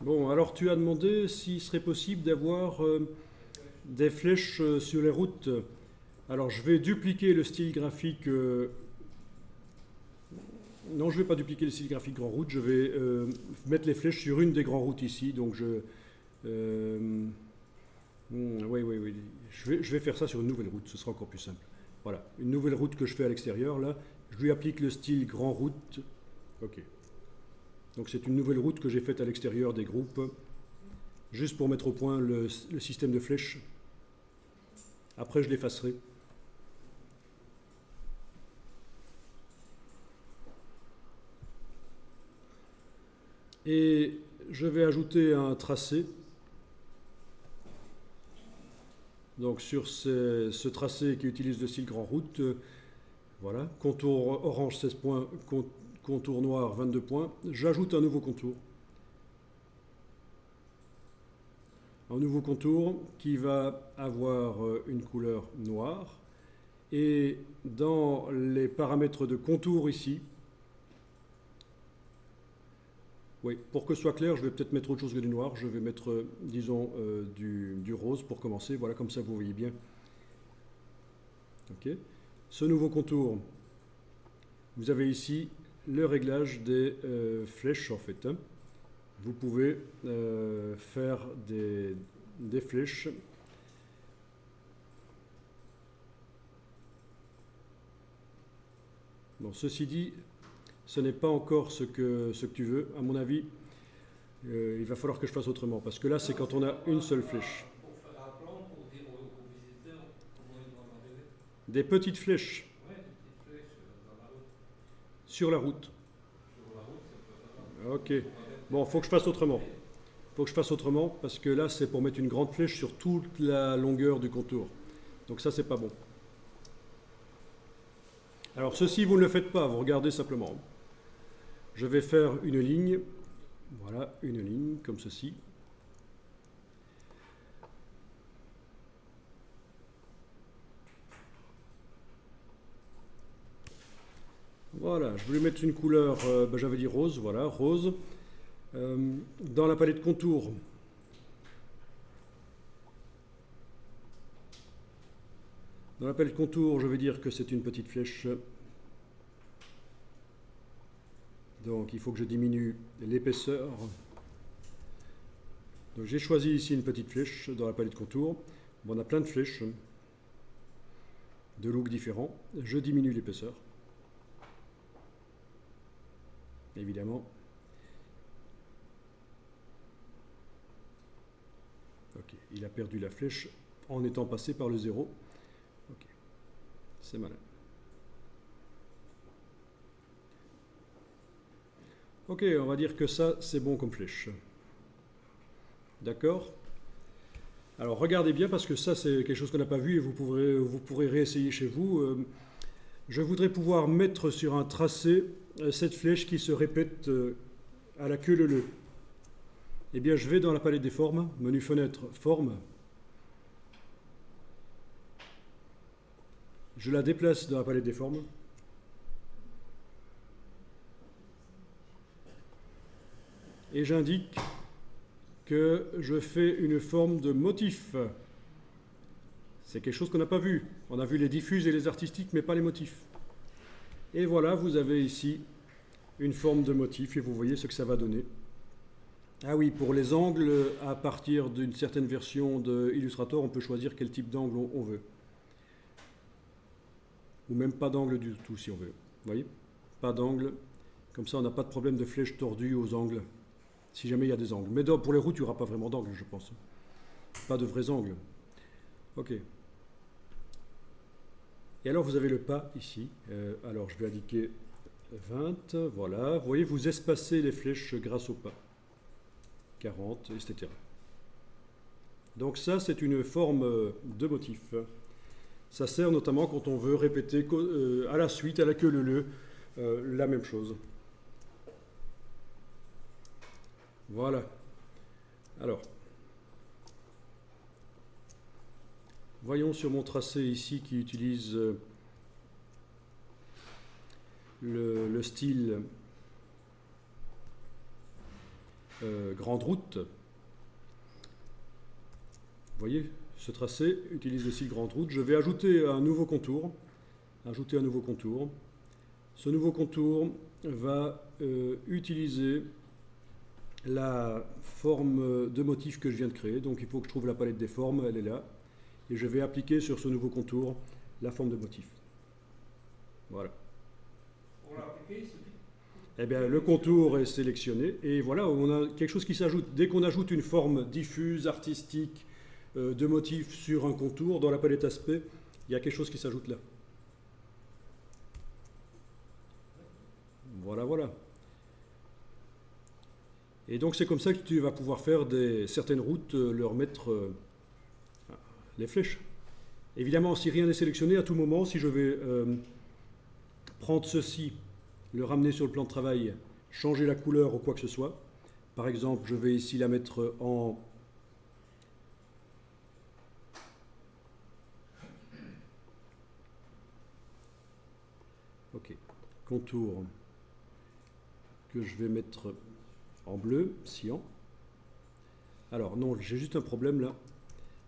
Bon, alors tu as demandé s'il serait possible d'avoir des flèches sur les routes. Alors je vais dupliquer le style graphique. Non, je ne vais pas dupliquer le style graphique grand route. Je vais mettre les flèches sur une des grandes routes ici. Donc oui. Je vais faire ça sur une nouvelle route. Ce sera encore plus simple. Voilà, une nouvelle route que je fais à l'extérieur. Là, je lui applique le style grand route. Ok. Donc c'est une nouvelle route que j'ai faite à l'extérieur des groupes, juste pour mettre au point le système de flèches. Après, je l'effacerai. Et je vais ajouter un tracé. Donc sur ce tracé qui utilise le style grand route, voilà, contour orange 16 points, contour noir 22 points, j'ajoute un nouveau contour. Un nouveau contour qui va avoir une couleur noire. Et dans les paramètres de contour ici, oui, pour que ce soit clair, je vais peut-être mettre autre chose que du noir. Je vais mettre, disons, du rose pour commencer. Voilà, comme ça vous voyez bien. Ok. Ce nouveau contour, vous avez ici le réglage des flèches en fait. Vous pouvez faire des flèches. Bon, ceci dit, ce n'est pas encore ce que tu veux. À mon avis, il va falloir que je fasse autrement. Parce que là, c'est quand on a une seule flèche.
Pour faire un plan, pour dire aux visiteurs comment ils doivent arriver.
Des petites flèches.
Oui, des petites flèches dans la route.
Sur la route.
Sur la route, ça peut
Ok. Bon, il faut que je fasse autrement. Il faut que je fasse autrement parce que là, c'est pour mettre une grande flèche sur toute la longueur du contour. Donc ça, c'est pas bon. Alors ceci, vous ne le faites pas, vous regardez simplement. Je vais faire une ligne. Voilà, une ligne comme ceci. Voilà, je voulais mettre une couleur, j'avais dit rose, voilà, rose. Dans la palette contour, je vais dire que c'est une petite flèche. Donc il faut que je diminue l'épaisseur. Donc j'ai choisi ici une petite flèche dans la palette contour. Bon, on a plein de flèches de looks différents. Je diminue l'épaisseur. Évidemment. Ok, il a perdu la flèche en étant passé par le 0. Ok, c'est malin. Ok, on va dire que ça, c'est bon comme flèche. D'accord? Alors regardez bien parce que ça, c'est quelque chose qu'on n'a pas vu et vous pourrez réessayer chez vous. Je voudrais pouvoir mettre sur un tracé cette flèche qui se répète à la queue leu. Eh bien, je vais dans la palette des formes, menu fenêtre, forme. Je la déplace dans la palette des formes. Et j'indique que je fais une forme de motif. C'est quelque chose qu'on n'a pas vu. On a vu les diffuses et les artistiques, mais pas les motifs. Et voilà, vous avez ici une forme de motif et vous voyez ce que ça va donner. Ah oui, pour les angles, à partir d'une certaine version de Illustrator, on peut choisir quel type d'angle on veut. Ou même pas d'angle du tout si on veut. Vous voyez? Pas d'angle. Comme ça, on n'a pas de problème de flèche tordue aux angles, si jamais il y a des angles. Mais pour les routes, il n'y aura pas vraiment d'angle, je pense. Pas de vrais angles. Ok. Et alors, vous avez le pas ici. Alors, je vais indiquer 20. Voilà. Vous voyez, vous espacez les flèches grâce au pas. 40, etc. Donc ça, c'est une forme de motif. Ça sert notamment quand on veut répéter à la suite, à la queue leu, la même chose. Voilà. Alors, voyons sur mon tracé ici qui utilise le style grande route. Vous voyez, ce tracé utilise le style grande route. Je vais ajouter un nouveau contour. Ce nouveau contour va utiliser la forme de motif que je viens de créer. Donc il faut que je trouve la palette des formes, elle est là. Et je vais appliquer sur ce nouveau contour la forme de motif. Voilà.
Pour l'appliquer, il suffit.
Eh bien, le contour est sélectionné et voilà, on a quelque chose qui s'ajoute. Dès qu'on ajoute une forme diffuse, artistique, de motif sur un contour, dans la palette aspect, il y a quelque chose qui s'ajoute là. Voilà, voilà. Et donc c'est comme ça que tu vas pouvoir faire certaines routes, leur mettre les flèches. Évidemment, si rien n'est sélectionné, à tout moment, si je vais prendre ceci, le ramener sur le plan de travail, changer la couleur ou quoi que ce soit, par exemple, je vais ici la mettre en contour que je vais mettre en bleu, cyan. Alors non, j'ai juste un problème là,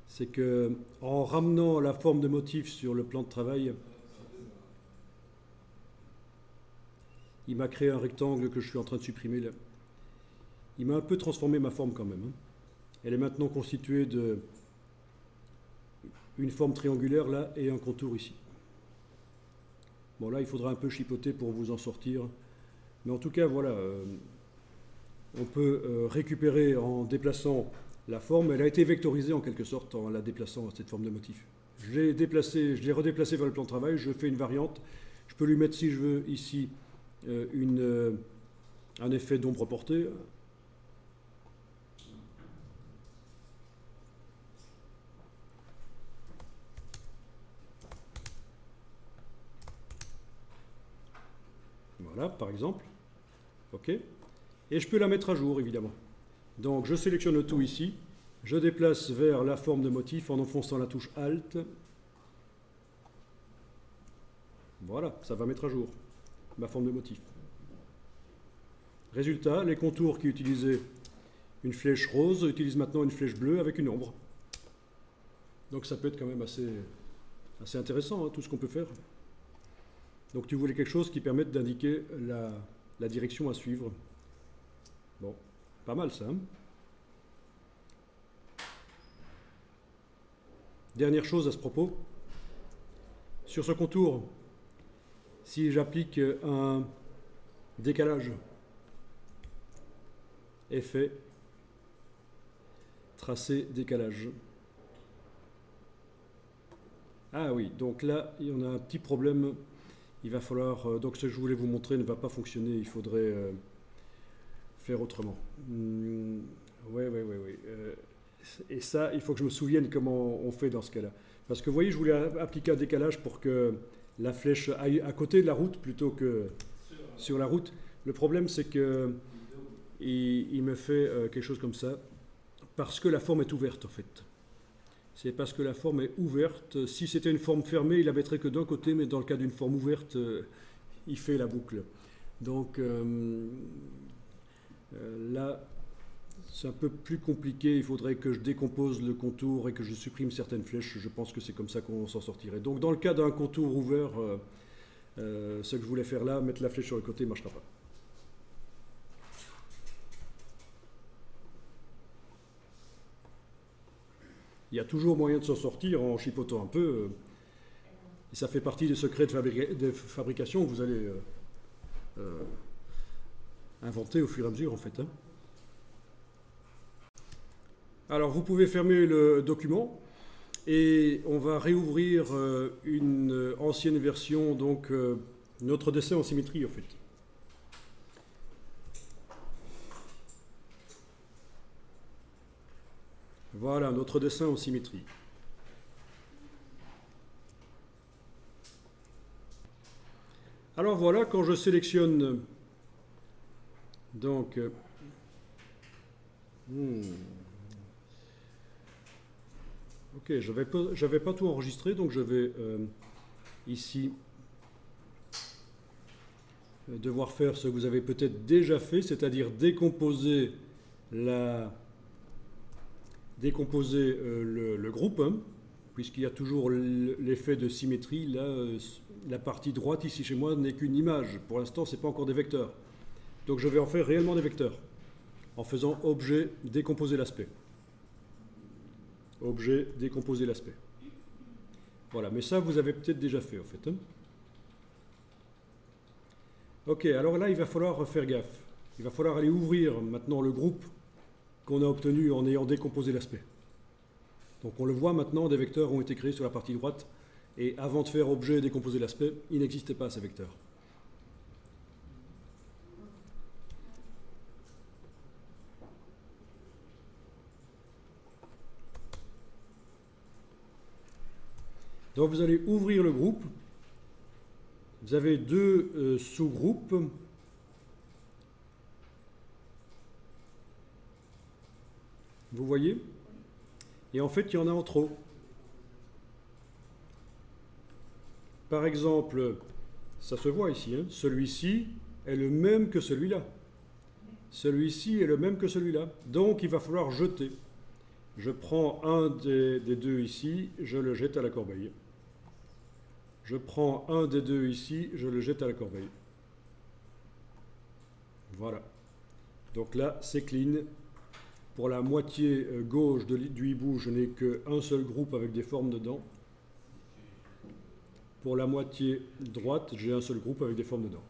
c'est que en ramenant la forme de motif sur le plan de travail, il m'a créé un rectangle que je suis en train de supprimer là. Il m'a un peu transformé ma forme quand même. Hein. Elle est maintenant constituée de une forme triangulaire là et un contour ici. Bon là, il faudra un peu chipoter pour vous en sortir. Mais en tout cas, voilà, on peut récupérer en déplaçant la forme. Elle a été vectorisée en quelque sorte en la déplaçant, cette forme de motif. Je l'ai redéplacée vers le plan de travail, je fais une variante. Je peux lui mettre, si je veux, ici, un effet d'ombre portée. Voilà, par exemple. OK. Et je peux la mettre à jour, évidemment. Donc, je sélectionne le tout ici. Je déplace vers la forme de motif en enfonçant la touche Alt. Voilà, ça va mettre à jour ma forme de motif. Résultat, les contours qui utilisaient une flèche rose utilisent maintenant une flèche bleue avec une ombre. Donc, ça peut être quand même assez intéressant, hein, tout ce qu'on peut faire. Donc tu voulais quelque chose qui permette d'indiquer la direction à suivre. Bon, pas mal ça. Hein. Dernière chose à ce propos. Sur ce contour, si j'applique un décalage, effet, tracé décalage. Ah oui, donc là, il y en a un petit problème. Il va falloir... donc ce que je voulais vous montrer ne va pas fonctionner. Il faudrait faire autrement. Oui. Et ça, il faut que je me souvienne comment on fait dans ce cas-là. Parce que vous voyez, je voulais appliquer un décalage pour que la flèche aille à côté de la route plutôt que sur la route. Le problème, c'est que il me fait quelque chose comme ça parce que la forme est ouverte, en fait. C'est parce que la forme est ouverte. Si c'était une forme fermée, il la mettrait que d'un côté, mais dans le cas d'une forme ouverte, il fait la boucle. Donc là, c'est un peu plus compliqué. Il faudrait que je décompose le contour et que je supprime certaines flèches. Je pense que c'est comme ça qu'on s'en sortirait. Donc dans le cas d'un contour ouvert, ce que je voulais faire là, mettre la flèche sur le côté, ne marchera pas. Il y a toujours moyen de s'en sortir en chipotant un peu. Et ça fait partie des secrets de fabrication que vous allez inventer au fur et à mesure, en fait. Alors, vous pouvez fermer le document et on va réouvrir une ancienne version, donc notre dessin en symétrie, en fait. Voilà, notre dessin en symétrie. Alors voilà, quand je sélectionne donc ok, j'avais pas tout enregistré, donc je vais ici devoir faire ce que vous avez peut-être déjà fait, c'est-à-dire décomposer le groupe, hein, puisqu'il y a toujours l'effet de symétrie. Là, la partie droite ici chez moi n'est qu'une image. Pour l'instant, ce n'est pas encore des vecteurs. Donc je vais en faire réellement des vecteurs, en faisant objet, décomposer l'aspect. Objet, décomposer l'aspect. Voilà, mais ça, vous avez peut-être déjà fait, en fait. Hein. Ok, alors là, il va falloir faire gaffe. Il va falloir aller ouvrir maintenant le groupe qu'on a obtenu en ayant décomposé l'aspect. Donc on le voit maintenant, des vecteurs ont été créés sur la partie droite, et avant de faire objet et décomposer l'aspect, il n'existait pas ces vecteurs. Donc vous allez ouvrir le groupe, vous avez deux sous-groupes. Vous voyez? Et en fait, il y en a en trop. Par exemple, ça se voit ici, hein, celui-ci est le même que celui-là. Celui-ci est le même que celui-là. Donc, il va falloir jeter. Je prends un des deux ici, je le jette à la corbeille. Je prends un des deux ici, je le jette à la corbeille. Voilà. Donc là, c'est clean. Pour la moitié gauche du hibou, je n'ai qu'un seul groupe avec des formes dedans. Pour la moitié droite, j'ai un seul groupe avec des formes dedans.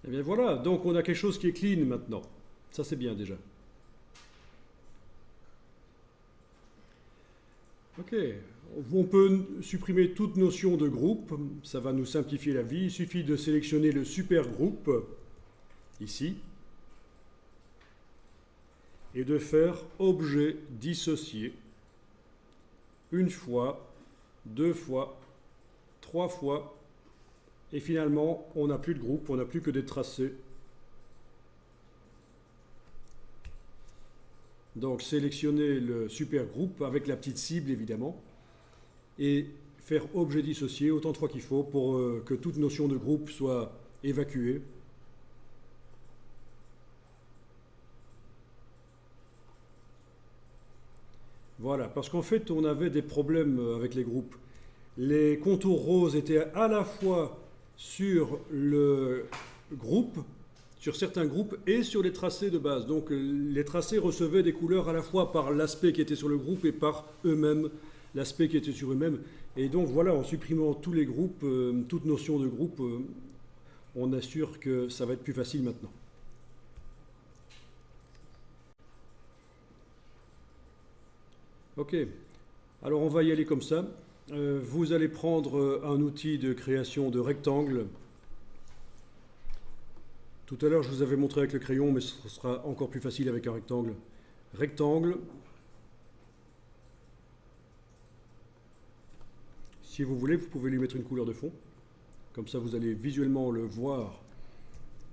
Et bien voilà, donc on a quelque chose qui est clean maintenant. Ça c'est bien déjà. Ok, on peut supprimer toute notion de groupe, ça va nous simplifier la vie. Il suffit de sélectionner le super groupe, ici, et de faire objet dissocié, une fois, deux fois, trois fois, et finalement, on n'a plus de groupe, on n'a plus que des tracés. Donc sélectionner le super groupe avec la petite cible évidemment et faire objet dissocié autant de fois qu'il faut pour que toute notion de groupe soit évacuée. Voilà, parce qu'en fait on avait des problèmes avec les groupes. Les contours roses étaient à la fois sur le groupe, sur certains groupes et sur les tracés de base. Donc les tracés recevaient des couleurs à la fois par l'aspect qui était sur le groupe et par eux-mêmes, l'aspect qui était sur eux-mêmes. Et donc voilà, en supprimant tous les groupes, toute notion de groupe, on assure que ça va être plus facile maintenant. Ok, alors on va y aller comme ça. Vous allez prendre un outil de création de rectangle. Tout à l'heure, je vous avais montré avec le crayon, mais ce sera encore plus facile avec un rectangle. Rectangle. Si vous voulez, vous pouvez lui mettre une couleur de fond. Comme ça, vous allez visuellement le voir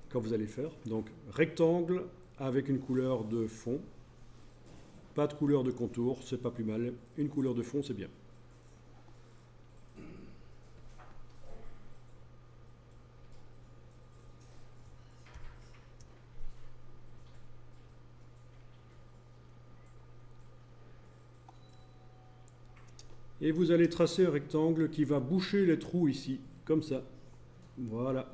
quand vous allez faire. Donc, rectangle avec une couleur de fond. Pas de couleur de contour, c'est pas plus mal. Une couleur de fond, c'est bien. Et vous allez tracer un rectangle qui va boucher les trous ici, comme ça. Voilà.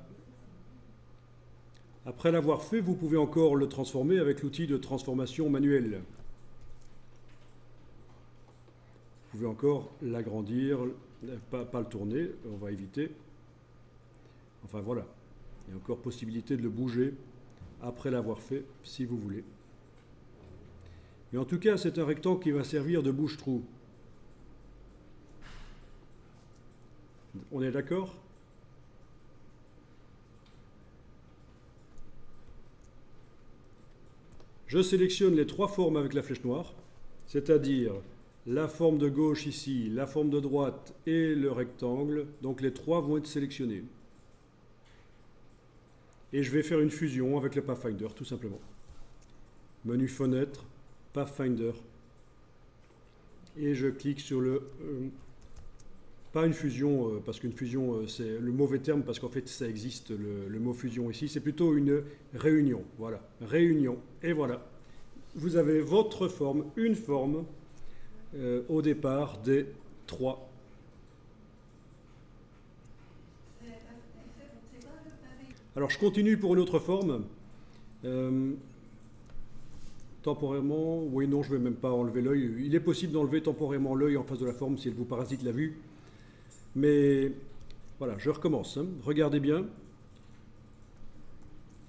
Après l'avoir fait, vous pouvez encore le transformer avec l'outil de transformation manuelle. Vous pouvez encore l'agrandir, pas le tourner, on va éviter. Enfin voilà, il y a encore possibilité de le bouger après l'avoir fait, si vous voulez. Mais en tout cas, c'est un rectangle qui va servir de bouche-trou. On est d'accord ? Je sélectionne les trois formes avec la flèche noire, c'est-à-dire la forme de gauche ici, la forme de droite et le rectangle. Donc les trois vont être sélectionnés. Et je vais faire une fusion avec le Pathfinder, tout simplement. Menu fenêtre, Pathfinder. Et je clique sur le... pas une fusion, parce qu'une fusion, c'est le mauvais terme, parce qu'en fait, ça existe, le mot fusion ici. C'est plutôt une réunion. Voilà, réunion. Et voilà. Vous avez votre forme, une forme, au départ des trois. Alors, je continue pour une autre forme. Temporairement, oui, non, je ne vais même pas enlever l'œil. Il est possible d'enlever temporairement l'œil en face de la forme si elle vous parasite la vue. Mais voilà, je recommence. Hein. Regardez bien.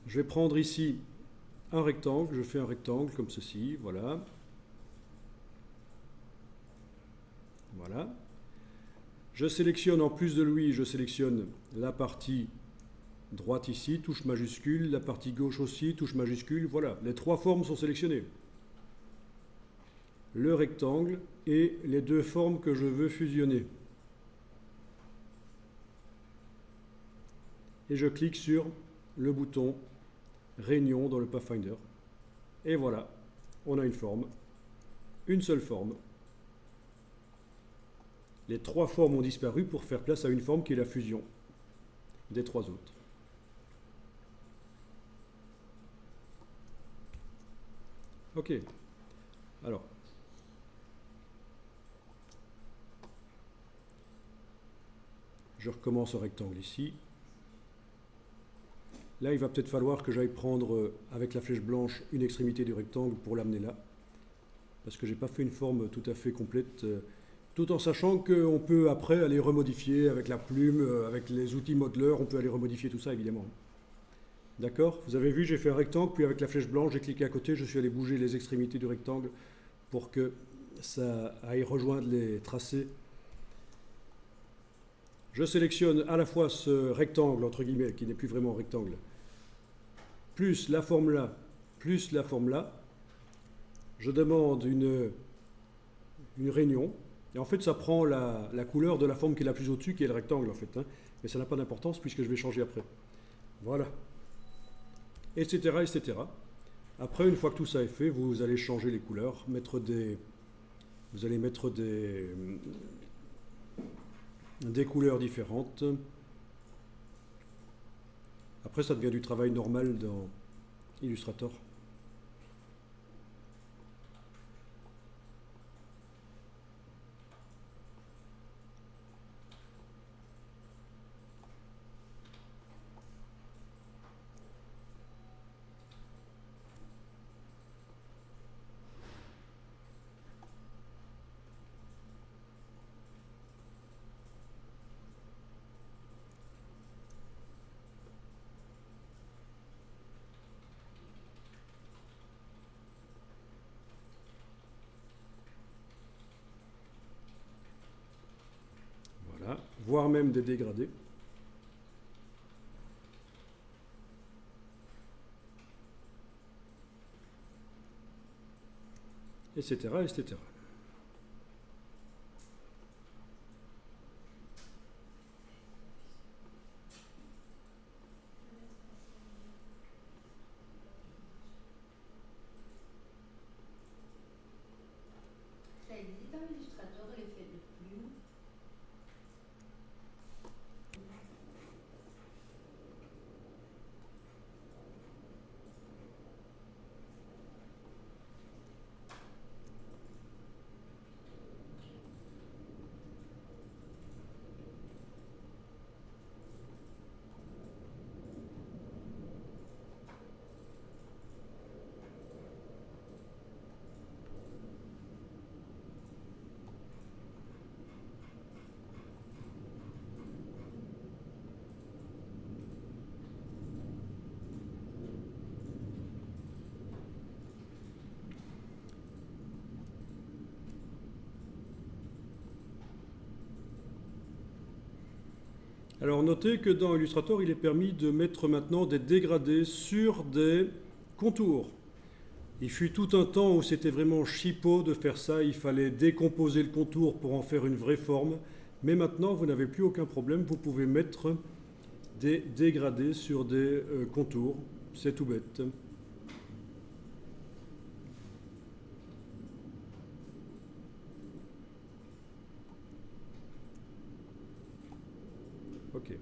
Je vais prendre ici un rectangle. Je fais un rectangle comme ceci. Voilà. Voilà. Je sélectionne, en plus de lui, je sélectionne la partie droite ici, touche majuscule, la partie gauche aussi, touche majuscule. Voilà, les trois formes sont sélectionnées. Le rectangle et les deux formes que je veux fusionner. Et je clique sur le bouton Réunion dans le Pathfinder. Et voilà, on a une forme, une seule forme. Les trois formes ont disparu pour faire place à une forme qui est la fusion des trois autres. Ok, alors, je recommence au rectangle ici. Là, il va peut-être falloir que j'aille prendre, avec la flèche blanche, une extrémité du rectangle pour l'amener là. Parce que je n'ai pas fait une forme tout à fait complète, tout en sachant qu'on peut après aller remodifier avec la plume, avec les outils modeleurs, on peut aller remodifier tout ça évidemment. D'accord? Vous avez vu, j'ai fait un rectangle, puis avec la flèche blanche, j'ai cliqué à côté, je suis allé bouger les extrémités du rectangle pour que ça aille rejoindre les tracés. Je sélectionne à la fois ce rectangle, entre guillemets, qui n'est plus vraiment un rectangle, plus la forme là, plus la forme là. Je demande une réunion. Et en fait, ça prend la couleur de la forme qui est la plus au-dessus, qui est le rectangle, en fait. Hein. Mais ça n'a pas d'importance puisque je vais changer après. Voilà. Etc., etc. Après, une fois que tout ça est fait, vous allez changer les couleurs, vous allez mettre des couleurs différentes. Après, ça devient du travail normal dans Illustrator. voire même des dégradés. Etc., etc.
Ça existe dans l'illustrateur l'effet de plume.
Alors notez que dans Illustrator, il est permis de mettre maintenant des dégradés sur des contours. Il fut tout un temps où c'était vraiment chipot de faire ça, il fallait décomposer le contour pour en faire une vraie forme. Mais maintenant, vous n'avez plus aucun problème, vous pouvez mettre des dégradés sur des contours. C'est tout bête. Ok.